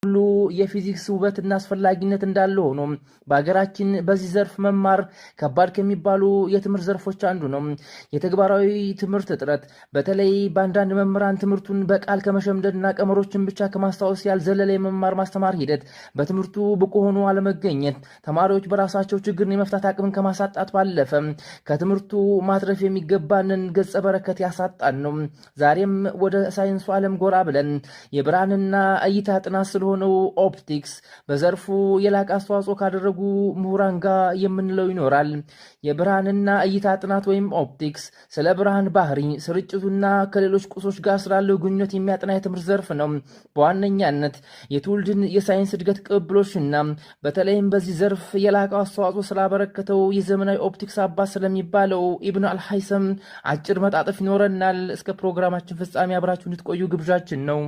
ሁሉ የፊዚክስ ውበትና አስፈላጊነት እንዳለው ሆኖ በሀገራችን በዚህ ዘርፍ መማር ከባድ ከሚባሉ የትምህርት ዘርፎች አንዱ ነው። የተግባራዊ ትምህርት እጥረት በተለይ በአንዳንድ መምህራን ትምህርቱን በቃል ከመሸምደድና ቀመሮችን ብቻ ከማስታወስ ያልዘለለ የመማር ማስተማር ሂደት በትምህርቱ ብቁ ሆኖ አለመገኘት ተማሪዎች በራሳቸው ችግርን የመፍታት አቅምን ከማሳጣት ባለፈ ከትምህርቱ ማትረፍ የሚገባንን ገጸ በረከት ያሳጣን ነው። ዛሬም ወደ ሳይንሱ ዓለም ጎራ ብለን የብርሃንና እይታ ጥናት ስለሆነው ኦፕቲክስ በዘርፉ የላቀ አስተዋጽኦ ካደረጉ ምሁራን ጋር የምንለው ይኖራል። የብርሃንና እይታ ጥናት ወይም ኦፕቲክስ ስለ ብርሃን ባህሪ፣ ስርጭቱና ከሌሎች ቁሶች ጋር ስላለው ግንኙነት የሚያጠና የትምህርት ዘርፍ ነው። በዋነኛነት የትውልድን የሳይንስ እድገት ቅብብሎችና በተለይም በዚህ ዘርፍ የላቀ አስተዋጽኦ ስላበረከተው የዘመናዊ ኦፕቲክስ አባት ስለሚባለው ኢብኑ አልሐይሰም አጭር መጣጥፍ ይኖረናል። እስከ ፕሮግራማችን ፍጻሜ አብራችሁ እንድትቆዩ ግብዣችን ነው።